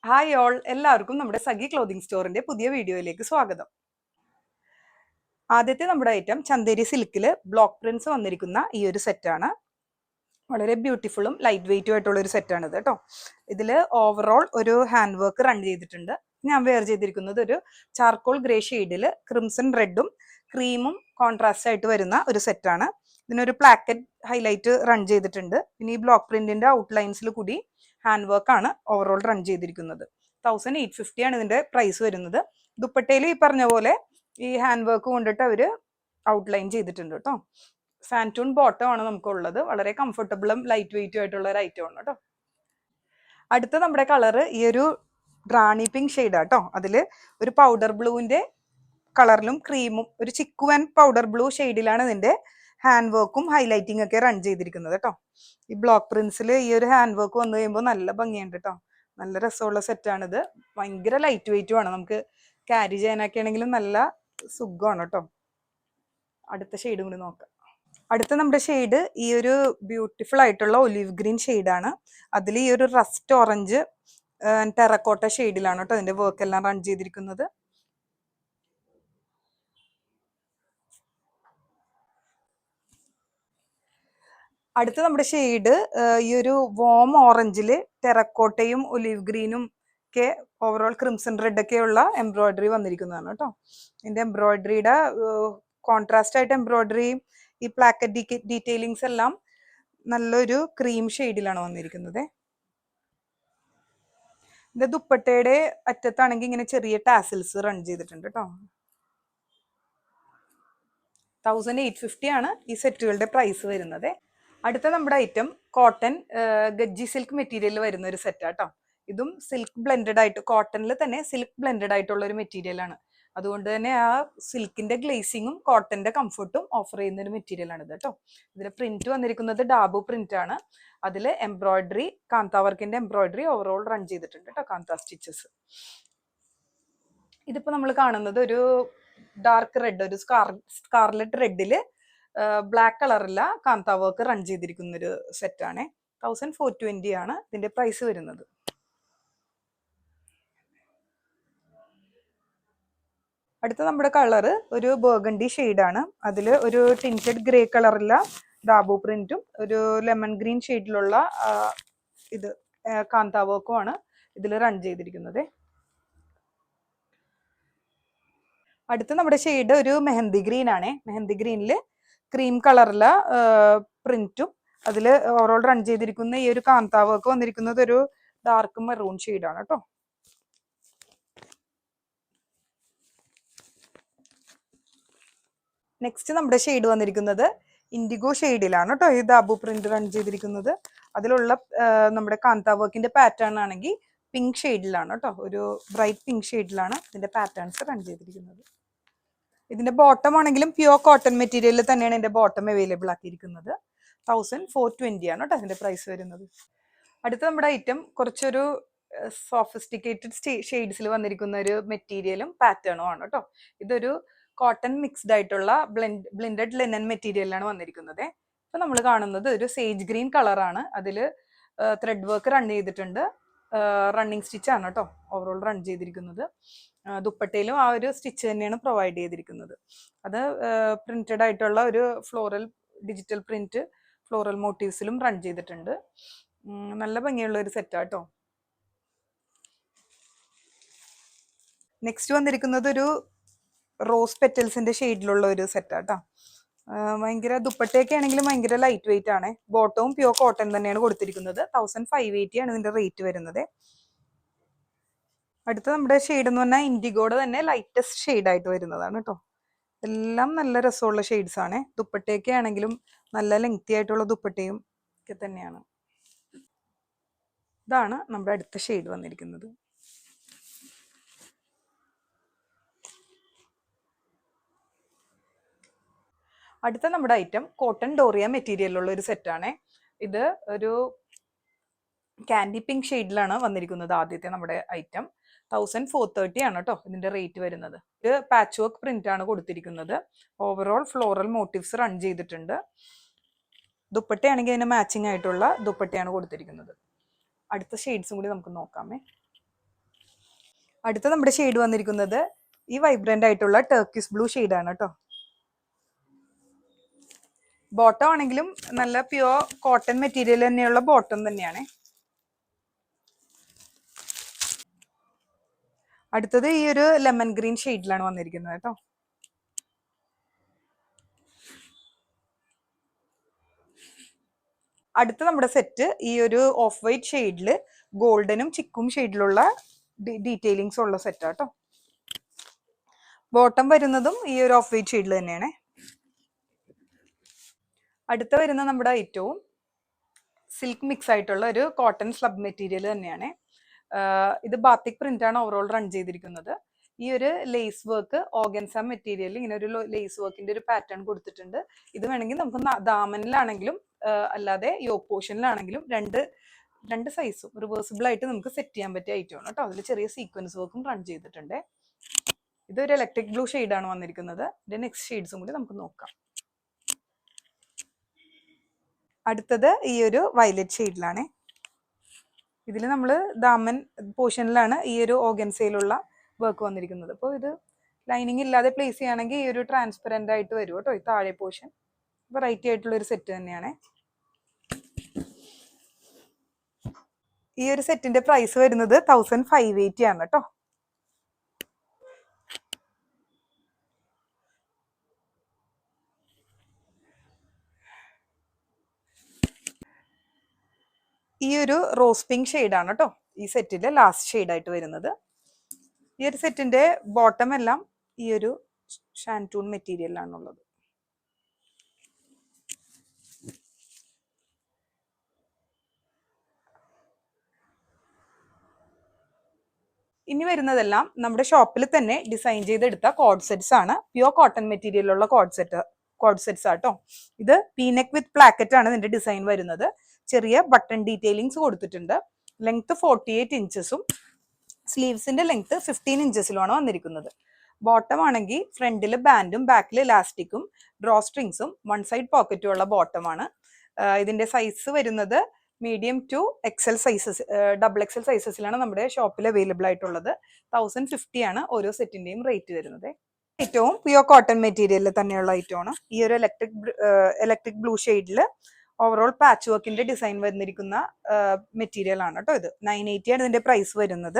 Hi all, എല്ലാവർക്കും നമ്മുടെ സഖി clothing സ്റ്റോറിന്റെ പുതിയ വീഡിയോയിലേക്ക് സ്വാഗതം. ആദ്യത്തെ നമ്മുടെ ഐറ്റം ചന്തേരി സിൽക്കിൽ ബ്ലോക്ക് പ്രിന്റ്സ് വന്നിരിക്കുന്ന ഈ ഒരു സെറ്റാണ്. വളരെ ബ്യൂട്ടിഫുള്ളും ലൈറ്റ് വെയിറ്റും ആയിട്ടുള്ള ഒരു സെറ്റാണ് ഇത് കേട്ടോ. ഇതിൽ ഓവറോൾ ഒരു ഹാൻഡ് വർക്ക് റൺ ചെയ്തിട്ടുണ്ട്. ഞാൻ വെയർ ചെയ്തിരിക്കുന്നത് ഒരു ചാർക്കോൾ ഗ്രേ ഷെയ്ഡിൽ ക്രിംസൺ റെഡും ക്രീമും കോൺട്രാസ്റ്റ് ആയിട്ട് വരുന്ന ഒരു സെറ്റാണ്. ഇതിനൊരു പ്ലാക്കറ്റ് ഹൈലൈറ്റ് റൺ ചെയ്തിട്ടുണ്ട്. പിന്നെ ഈ ബ്ലോക്ക് പ്രിന്റിന്റെ ഔട്ട്ലൈൻസിൽ കൂടി ഹാൻഡ് വർക്ക് ആണ് ഓവറോൾ റൺ ചെയ്തിരിക്കുന്നത്. 1850 ആണ് ഇതിന്റെ പ്രൈസ് വരുന്നത്. ദുപ്പട്ടയിൽ ഈ പറഞ്ഞ പോലെ ഈ ഹാൻഡ് വർക്ക് കൊണ്ടിട്ട് അവര് ഔട്ട്ലൈൻ ചെയ്തിട്ടുണ്ട് കേട്ടോ. സാൻറ്റൂൺ ബോട്ടം ആണ് നമുക്കുള്ളത്. വളരെ കംഫർട്ടബിളും ലൈറ്റ് വെയിറ്റും ആയിട്ടുള്ള ഒരു ഐറ്റം ആണ് കേട്ടോ. അടുത്ത നമ്മുടെ കളറ് ഈ ഒരു റാണി പിങ്ക് ഷെയ്ഡാ കേട്ടോ. അതില് ഒരു പൗഡർ ബ്ലൂവിന്റെ കളറിലും ക്രീമും ഒരു ചിക്കു ആൻഡ് പൗഡർ ബ്ലൂ ഷെയ്ഡിലാണ് ഇതിന്റെ ഹാൻഡ് വർക്കും ഹൈലൈറ്റിംഗ് ഒക്കെ റൺ ചെയ്തിരിക്കുന്നത് കേട്ടോ. ഈ ബ്ലോക്ക് പ്രിന്റ്സിൽ ഈ ഒരു ഹാൻഡ് വർക്ക് വന്നു കഴിയുമ്പോൾ നല്ല ഭംഗിയുണ്ട് കേട്ടോ. നല്ല രസമുള്ള സെറ്റാണിത്. ഭയങ്കര ലൈറ്റ് വെയിറ്റും ആണ്. നമുക്ക് ക്യാരി ചെയ്യാനൊക്കെ ആണെങ്കിലും നല്ല സുഖമാണ് കേട്ടോ. അടുത്ത ഷെയ്ഡും കൂടി നോക്കാം. അടുത്ത നമ്മുടെ ഷെയ്ഡ് ഈ ഒരു ബ്യൂട്ടിഫുൾ ആയിട്ടുള്ള ഒലിവ് ഗ്രീൻ ഷെയ്ഡാണ്. അതിൽ ഈ ഒരു റസ്റ്റ് ഓറഞ്ച് ടെറക്കോട്ട ഷെയ്ഡിലാണ് കേട്ടോ അതിന്റെ വർക്ക് എല്ലാം റൺ ചെയ്തിരിക്കുന്നത്. അടുത്ത നമ്മുടെ ഷെയ്ഡ് ഈ ഒരു വോം ഓറഞ്ചിൽ ടെറക്കോട്ടയും ഒലിവ് ഗ്രീനും ഒക്കെ ഓവറോൾ ക്രിംസൺ റെഡ് ഒക്കെയുള്ള എംബ്രോയിഡറി വന്നിരിക്കുന്നതാണ് കേട്ടോ. ഇതിന്റെ എംബ്രോയിഡറിയുടെ കോൺട്രാസ്റ്റ് ആയിട്ട് എംബ്രോയിഡറിയും ഈ പ്ലാക്കറ്റ് ഡീറ്റെയിലിങ്സ് എല്ലാം നല്ലൊരു ക്രീം ഷെയ്ഡിലാണ് വന്നിരിക്കുന്നത്. ഇതിന്റെ ദുപ്പട്ടയുടെ അറ്റത്താണെങ്കിൽ ഇങ്ങനെ ചെറിയ ടാസിൽസ് റൺ ചെയ്തിട്ടുണ്ട് കേട്ടോ. 1850 ആണ് ഈ സെറ്റുകളുടെ പ്രൈസ് വരുന്നത്. അടുത്ത നമ്മുടെ ഐറ്റം കോട്ടൺ ഗജ്ജി സിൽക്ക് മെറ്റീരിയൽ വരുന്ന ഒരു സെറ്റാട്ടോ. ഇതും സിൽക്ക് ബ്ലെൻഡഡ് ആയിട്ട്, കോട്ടണിൽ തന്നെ സിൽക്ക് ബ്ലെൻഡഡ് ആയിട്ടുള്ള ഒരു മെറ്റീരിയൽ ആണ്. അതുകൊണ്ട് തന്നെ ആ സിൽക്കിന്റെ ഗ്ലേസിങ്ങും കോട്ടന്റെ കംഫർട്ടും ഓഫർ ചെയ്യുന്ന ഒരു മെറ്റീരിയൽ ആണ് ഇത് കേട്ടോ. ഇതിന്റെ പ്രിന്റ് വന്നിരിക്കുന്നത് ഡാബു പ്രിന്റ് ആണ്. അതിൽ എംബ്രോയിഡറി, കാന്ത വർക്കിന്റെ എംബ്രോയിഡറി ഓവറോൾ റൺ ചെയ്തിട്ടുണ്ട് കേട്ടോ, കാന്ത സ്റ്റിച്ചസ്. ഇതിപ്പോ നമ്മൾ കാണുന്നത് ഒരു ഡാർക്ക് റെഡ്, ഒരു സ്കാർലെറ്റ് റെഡില് ബ്ലാക്ക് കളറില്ല കാന്ത വർക്ക് റൺ ചെയ്തിരിക്കുന്ന ഒരു സെറ്റാണ്. 1420 ആണ് ഇതിന്റെ പ്രൈസ് വരുന്നത്. അടുത്ത നമ്മുടെ കളറ് ഒരു ബർഗണ്ടി ഷെയ്ഡാണ്. അതിൽ ഒരു ടിൻറ്റഡ് ഗ്രേ കളറില്ല ഡാബു പ്രിന്റും ഒരു ലെമൺ ഗ്രീൻ ഷെയ്ഡിലുള്ള ഇത് കാന്ത വർക്കും ആണ് ഇതിൽ റൺ ചെയ്തിരിക്കുന്നത്. അടുത്ത നമ്മുടെ ഷെയ്ഡ് ഒരു മെഹന്തി ഗ്രീൻ ആണ്. മെഹന്തി ഗ്രീനിൽ ക്രീം കളറിലെ പ്രിന്റും അതിൽ ഓവറോൾ റൺ ചെയ്തിരിക്കുന്ന ഈ ഒരു കാന്ത വർക്ക് വന്നിരിക്കുന്നത് ഒരു ഡാർക്ക് മെറൂൺ ഷെയ്ഡാണ് കേട്ടോ. നെക്സ്റ്റ് നമ്മുടെ ഷെയ്ഡ് വന്നിരിക്കുന്നത് ഇൻഡിഗോ ഷെയ്ഡിലാണ് കേട്ടോ. ഈ ദാബു പ്രിന്റ് റൺ ചെയ്തിരിക്കുന്നത്. അതിലുള്ള നമ്മുടെ കാന്ത വർക്കിന്റെ പാറ്റേൺ ആണെങ്കിൽ പിങ്ക് ഷെയ്ഡിലാണ് കേട്ടോ. ഒരു ബ്രൈറ്റ് പിങ്ക് ഷെയ്ഡിലാണ് ഇതിന്റെ പാറ്റേൺസ് റൺ ചെയ്തിരിക്കുന്നത്. ഇതിന്റെ ബോട്ടം ആണെങ്കിലും പ്യുവർ കോട്ടൺ മെറ്റീരിയലിൽ തന്നെയാണ് ഇതിന്റെ ബോട്ടം അവൈലബിൾ ആക്കിയിരിക്കുന്നത്. 1420 ആണ് കേട്ടോ അതിന്റെ പ്രൈസ് വരുന്നത്. അടുത്ത നമ്മുടെ ഐറ്റം കുറച്ചൊരു സോഫിസ്റ്റിക്കേറ്റഡ് ഷെയ്ഡ്സിൽ വന്നിരിക്കുന്ന ഒരു മെറ്റീരിയലും പാറ്റേണും ആണ് കേട്ടോ. ഇതൊരു കോട്ടൺ മിക്സ്ഡ് ആയിട്ടുള്ള ബ്ലെൻഡഡ് ലിനൻ മെറ്റീരിയലാണ് വന്നിരിക്കുന്നത്. ഇപ്പൊ നമ്മൾ കാണുന്നത് ഒരു സേജ് ഗ്രീൻ കളറാണ്. അതിൽ ത്രെഡ് വർക്ക് റൺ ചെയ്തിട്ടുണ്ട്. റണ്ണിങ് സ്റ്റിച്ച് ആണ് കേട്ടോ ഓവറോൾ റൺ ചെയ്തിരിക്കുന്നത്. ദുപ്പട്ടയിലും ആ ഒരു സ്റ്റിച്ച് തന്നെയാണ് പ്രൊവൈഡ് ചെയ്തിരിക്കുന്നത്. അത് പ്രിന്റഡ് ആയിട്ടുള്ള ഒരു ഫ്ലോറൽ ഡിജിറ്റൽ പ്രിന്റ് ഫ്ലോറൽ മോട്ടീവ്സിലും റൺ ചെയ്തിട്ടുണ്ട്. നല്ല ഭംഗിയുള്ള ഒരു സെറ്റാട്ടോ. നെക്സ്റ്റ് വന്നിരിക്കുന്നത് ഒരു റോസ് പെറ്റൽസിന്റെ ഷെയ്ഡിലുള്ള ഒരു സെറ്റാട്ടോ. ഭയങ്കര ദുപ്പട്ടയൊക്കെ ആണെങ്കിലും ഭയങ്കര ലൈറ്റ് വെയിറ്റ് ആണ്. ബോട്ടവും പ്യുവർ കോട്ടൺ തന്നെയാണ് കൊടുത്തിരിക്കുന്നത്. 1580 ആണ് ഇതിന്റെ റേറ്റ് വരുന്നത്. അടുത്ത നമ്മുടെ ഷെയ്ഡ് എന്ന് പറഞ്ഞാൽ ഇൻഡിഗോയുടെ തന്നെ ലൈറ്റസ്റ്റ് ഷെയ്ഡ് ആയിട്ട് വരുന്നതാണ് കേട്ടോ. എല്ലാം നല്ല രസമുള്ള ഷെയ്ഡ്സ് ആണ്. ദുപ്പട്ടയൊക്കെ ആണെങ്കിലും നല്ല ലെങ്തി ആയിട്ടുള്ള ദുപ്പട്ടയും ഒക്കെ തന്നെയാണ്. ഇതാണ് നമ്മുടെ അടുത്ത ഷെയ്ഡ് വന്നിരിക്കുന്നത്. അടുത്ത നമ്മുടെ ഐറ്റം കോട്ടൺ ഡോറിയ മെറ്റീരിയലുള്ള ഒരു സെറ്റാണ്. ഇത് ഒരു കാൻഡി പിങ്ക് ഷെയ്ഡിലാണ് വന്നിരിക്കുന്നത്. ആദ്യത്തെ നമ്മുടെ ഐറ്റം 1430 ആണ് കേട്ടോ ഇതിന്റെ റേറ്റ് വരുന്നത്. ഇത് പാച്ച് വർക്ക് പ്രിന്റ് ആണ് കൊടുത്തിരിക്കുന്നത്. ഓവറോൾ ഫ്ലോറൽ മോട്ടീവ്സ് റൺ ചെയ്തിട്ടുണ്ട്. ദുപ്പട്ടയാണെങ്കിൽ അതിന് മാച്ചിങ് ആയിട്ടുള്ള ദുപ്പട്ടയാണ് കൊടുത്തിരിക്കുന്നത്. അടുത്ത ഷെയ്ഡ്സും കൂടി നമുക്ക് നോക്കാമേ. അടുത്ത നമ്മുടെ ഷെയ്ഡ് വന്നിരിക്കുന്നത് ഈ വൈബ്രന്റ് ആയിട്ടുള്ള ടർക്കിസ് ബ്ലൂ ഷെയ്ഡാണ് കേട്ടോ. ബോട്ടം ആണെങ്കിലും നല്ല പ്യുവർ കോട്ടൺ മെറ്റീരിയൽ തന്നെയുള്ള ബോട്ടം തന്നെയാണ്. അടുത്തത് ഈ ഒരു ലെമൺ ഗ്രീൻ ഷെയ്ഡിലാണ് വന്നിരിക്കുന്നത് കേട്ടോ. അടുത്ത നമ്മുടെ സെറ്റ് ഈ ഒരു ഓഫ് വൈറ്റ് ഷെയ്ഡിൽ ഗോൾഡനും ചിക്കും ഷെയ്ഡിലുള്ള ഡീറ്റെയിലിങ്സ് ഉള്ള സെറ്റാ കേട്ടോ. ബോട്ടം വരുന്നതും ഈ ഒരു ഓഫ് വൈറ്റ് ഷെയ്ഡിൽ തന്നെയാണ്. അടുത്ത വരുന്ന നമ്മുടെ ഐറ്റവും സിൽക്ക് മിക്സ് ആയിട്ടുള്ള ഒരു കോട്ടൺ സ്ലബ് മെറ്റീരിയൽ തന്നെയാണ്. ഇത് ബാത്തിക് പ്രിന്റ് ആണ് ഓവറോൾ റൺ ചെയ്തിരിക്കുന്നത്. ഈ ഒരു ലേസ് വർക്ക് ഓർഗൻസ മെറ്റീരിയൽ ഇങ്ങനെ ഒരു ലേസ് വർക്കിന്റെ ഒരു പാറ്റേൺ കൊടുത്തിട്ടുണ്ട്. ഇത് വേണമെങ്കിൽ നമുക്ക് ദാമനിലാണെങ്കിലും അല്ലാതെ യോക്ക് പോർഷനിലാണെങ്കിലും രണ്ട് സൈസും റിവേഴ്സിബിൾ ആയിട്ട് നമുക്ക് സെറ്റ് ചെയ്യാൻ പറ്റിയ ഐറ്റമാണ് കേട്ടോ. അതിൽ ചെറിയ സീക്വൻസ് വർക്കും റൺ ചെയ്തിട്ടുണ്ട്. ഇതൊരു ഇലക്ട്രിക് ബ്ലൂ ഷെയ്ഡാണ് വന്നിരിക്കുന്നത്. ഇതിന്റെ നെക്സ്റ്റ് ഷെയ്ഡ്സും കൂടി നമുക്ക് നോക്കാം. അടുത്തത് ഈ ഒരു വയലറ്റ് ഷെയ്ഡിലാണ്. ഇതിൽ നമ്മൾ ദാമൻ പോർഷനിലാണ് ഈ ഒരു ഓർഗൻസയിലുള്ള വർക്ക് വന്നിരിക്കുന്നത്. അപ്പോൾ ഇത് ലൈനിങ് ഇല്ലാതെ പ്ലേസ് ചെയ്യുകയാണെങ്കിൽ ഈ ഒരു ട്രാൻസ്പെറൻ്റ് ആയിട്ട് വരും കേട്ടോ ഈ താഴെ പോർഷൻ. വെറൈറ്റി ആയിട്ടുള്ള ഒരു സെറ്റ് തന്നെയാണ്. ഈ ഒരു സെറ്റിന്റെ പ്രൈസ് വരുന്നത് 1580 ആണ് കേട്ടോ. ഈ ഒരു റോസ് പിങ്ക് ഷെയ്ഡാണ് കേട്ടോ ഈ സെറ്റിന്റെ ലാസ്റ്റ് ഷെയ്ഡായിട്ട് വരുന്നത്. ഈ ഒരു സെറ്റിന്റെ ബോട്ടം എല്ലാം ഈ ഒരു ഷാൻറ്റൂൺ മെറ്റീരിയലാണുള്ളത്. ഇനി വരുന്നതെല്ലാം നമ്മുടെ ഷോപ്പിൽ തന്നെ ഡിസൈൻ ചെയ്തെടുത്ത കോഡ് സെറ്റ്സ് ആണ്. പ്യുവർ കോട്ടൺ മെറ്റീരിയലുള്ള കോഡ് സെറ്റ്സ് ആട്ടോ. ഇത് പീനെക്ക് വിത്ത് പ്ലാക്കറ്റ് ആണ് ഇതിന്റെ ഡിസൈൻ വരുന്നത്. ചെറിയ ബട്ടൺ ഡീറ്റെയിലിങ്സ് കൊടുത്തിട്ടുണ്ട്. ലെങ്ത് 48 ഇഞ്ചസും സ്ലീവ്സിന്റെ ലെങ്ത് 15 ഇഞ്ചസിലുമാണ് വന്നിരിക്കുന്നത്. ബോട്ടം ആണെങ്കിൽ ഫ്രണ്ടിൽ ബാൻഡും ബാക്കിൽ ഇലാസ്റ്റിക്കും ഡ്രോ സ്ട്രിങ്സും വൺ സൈഡ് പോക്കറ്റും ഉള്ള ബോട്ടമാണ്. ഇതിന്റെ സൈസ് വരുന്നത് medium to XL sizes, double XL സൈസസിലാണ് നമ്മുടെ ഷോപ്പിൽ അവൈലബിൾ ആയിട്ടുള്ളത്. 1050 ആണ് ഓരോ സെറ്റിന്റെയും റേറ്റ് വരുന്നത്. ഏറ്റവും പ്യുവർ കോട്ടൺ മെറ്റീരിയലിൽ തന്നെയുള്ള ഐറ്റമാണ്. ഈ ഒരു ഇലക്ട്രിക് ബ്ലൂ ഷെയ്ഡിൽ ഓവറോൾ പാച്ച് വർക്കിന്റെ ഡിസൈൻ വന്നിരിക്കുന്ന മെറ്റീരിയൽ ആണ് കേട്ടോ. ഇത് 980 ആണ് ഇതിന്റെ പ്രൈസ് വരുന്നത്.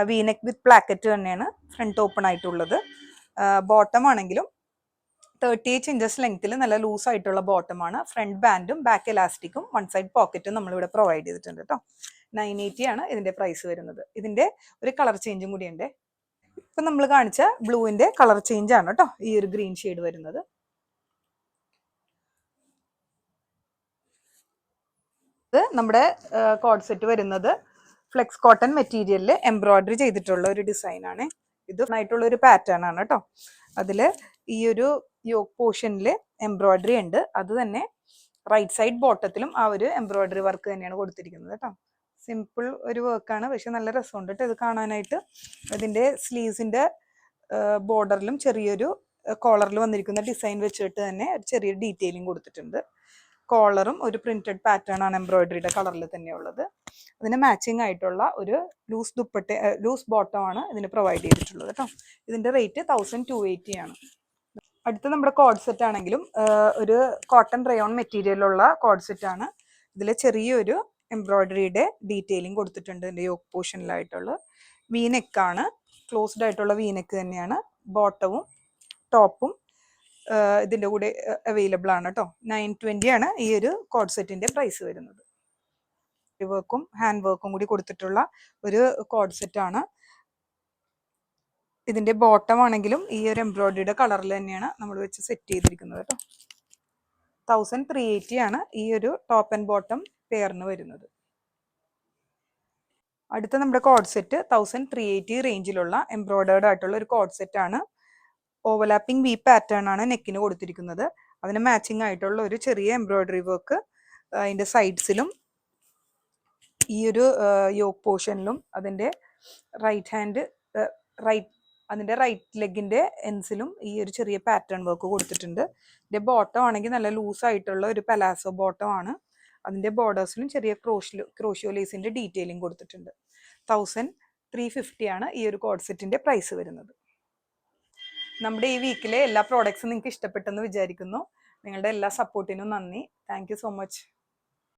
വീനെക്ക് വിത്ത് പ്ലാക്കറ്റ് തന്നെയാണ് ഫ്രണ്ട് ഓപ്പൺ ആയിട്ടുള്ളത്. ബോട്ടം ആണെങ്കിലും 38 ഇഞ്ചസ് ലെങ്ത്തിൽ നല്ല ലൂസ് ആയിട്ടുള്ള ബോട്ടമാണ്. ഫ്രണ്ട് ബാൻഡും ബാക്ക് എലാസ്റ്റിക്കും വൺ സൈഡ് പോക്കറ്റും നമ്മളിവിടെ പ്രൊവൈഡ് ചെയ്തിട്ടുണ്ട് കേട്ടോ. 980 ആണ് ഇതിന്റെ പ്രൈസ് വരുന്നത്. ഇതിന്റെ ഒരു കളർ ചേഞ്ചും കൂടി ഉണ്ട്. ഇപ്പൊ നമ്മൾ കാണിച്ച ബ്ലൂവിന്റെ കളർ ചേഞ്ച് ആണ് കേട്ടോ ഈ ഒരു ഗ്രീൻ ഷെയ്ഡ് വരുന്നത്. ഇത് നമ്മുടെ കോഡ് സെറ്റ് വരുന്നത് ഫ്ലെക്സ് കോട്ടൺ മെറ്റീരിയലിൽ എംബ്രോയിഡറി ചെയ്തിട്ടുള്ള ഒരു ഡിസൈൻ ആണ്. ഇത് ആയിട്ടുള്ള ഒരു പാറ്റേൺ ആണ് കേട്ടോ. അതിൽ ഈ ഒരു യോക്ക് പോർഷനിൽ എംബ്രോയിഡറി ഉണ്ട്. അത് തന്നെ റൈറ്റ് സൈഡ് ബോട്ടത്തിലും ആ ഒരു എംബ്രോയിഡറി വർക്ക് തന്നെയാണ് കൊടുത്തിരിക്കുന്നത് കേട്ടോ. സിമ്പിൾ ഒരു വർക്കാണ്, പക്ഷെ നല്ല രസമുണ്ട് കേട്ടോ ഇത് കാണാനായിട്ട്. അതിൻ്റെ സ്ലീവ്സിൻ്റെ ബോർഡറിലും ചെറിയൊരു കോളറിൽ വന്നിരിക്കുന്ന ഡിസൈൻ വെച്ചിട്ട് തന്നെ ഒരു ചെറിയ ഡീറ്റെയിലിംഗ് കൊടുത്തിട്ടുണ്ട്. കോളറും ഒരു പ്രിന്റഡ് പാറ്റേൺ ആണ് എംബ്രോയിഡറിയുടെ കളറിൽ തന്നെയുള്ളത്. അതിന് മാച്ചിങ് ആയിട്ടുള്ള ഒരു ലൂസ് ബോട്ടം ആണ് ഇതിന് പ്രൊവൈഡ് ചെയ്തിട്ടുള്ളത് കേട്ടോ. ഇതിന്റെ റേറ്റ് 1280 ആണ്. അടുത്ത നമ്മുടെ കോഡ് സെറ്റ് ആണെങ്കിലും ഒരു കോട്ടൺ റയോൺ മെറ്റീരിയലുള്ള കോഡ് സെറ്റ് ആണ്. ഇതിൽ ചെറിയൊരു എംബ്രോയിഡറിയുടെ ഡീറ്റെയിലിംഗ് കൊടുത്തിട്ടുണ്ട് ഇതിന്റെ യോക്ക് പോർഷനിലായിട്ടുള്ള. വീനെക്കാണ്, ക്ലോസ്ഡ് ആയിട്ടുള്ള വീനെക്ക് തന്നെയാണ്. ബോട്ടവും ടോപ്പും ഇതിന്റെ കൂടെ അവൈലബിൾ ആണ് കേട്ടോ. 920 ആണ് ഈ ഒരു കോഡ് സെറ്റിന്റെ പ്രൈസ് വരുന്നത്. വർക്കും ഹാൻഡ് വർക്കും കൂടി കൊടുത്തിട്ടുള്ള ഒരു കോഡ് സെറ്റ് ആണ്. ഇതിന്റെ ബോട്ടം ആണെങ്കിലും ഈ ഒരു എംബ്രോയിഡറിയുടെ കളറിൽ തന്നെയാണ് നമ്മൾ വെച്ച് സെറ്റ് ചെയ്തിരിക്കുന്നത് കേട്ടോ. 1380 ആണ് ഈ ഒരു ടോപ്പ് ആൻഡ് ബോട്ടം പെയറിന് വരുന്നത്. അടുത്ത നമ്മുടെ കോഡ് സെറ്റ് 1380 റേഞ്ചിലുള്ള എംബ്രോയിഡേർഡ് ആയിട്ടുള്ള ഒരു കോഡ് സെറ്റ് ആണ്. ഓവർലാപ്പിംഗ് വി പാറ്റേൺ ആണ് നെക്കിന് കൊടുത്തിരിക്കുന്നത്. അതിന് മാച്ചിങ് ആയിട്ടുള്ള ഒരു ചെറിയ എംബ്രോയിഡറി വർക്ക് അതിൻ്റെ സൈഡ്സിലും ഈ ഒരു യോക്ക് പോർഷനിലും അതിൻ്റെ അതിൻ്റെ റൈറ്റ് ലെഗിൻ്റെ എൻസിലും ഈ ഒരു ചെറിയ പാറ്റേൺ വർക്ക് കൊടുത്തിട്ടുണ്ട്. ഇതിൻ്റെ ബോട്ടം ആണെങ്കിൽ നല്ല ലൂസ് ആയിട്ടുള്ള ഒരു പലാസോ ബോട്ടം ആണ്. അതിൻ്റെ ബോർഡേഴ്സിലും ചെറിയ ക്രോഷ്യോ ലേസിൻ്റെ ഡീറ്റെയിലിംഗ് കൊടുത്തിട്ടുണ്ട്. 350 ആണ് ഈ ഒരു കോഡ് സെറ്റിന്റെ പ്രൈസ് വരുന്നത്. നമ്മുടെ ഈ വീക്കിലെ എല്ലാ പ്രോഡക്ട്സും നിങ്ങൾക്ക് ഇഷ്ടപ്പെട്ടെന്ന് വിചാരിക്കുന്നു. നിങ്ങളുടെ എല്ലാ സപ്പോർട്ടിനും നന്ദി. Thank you so much.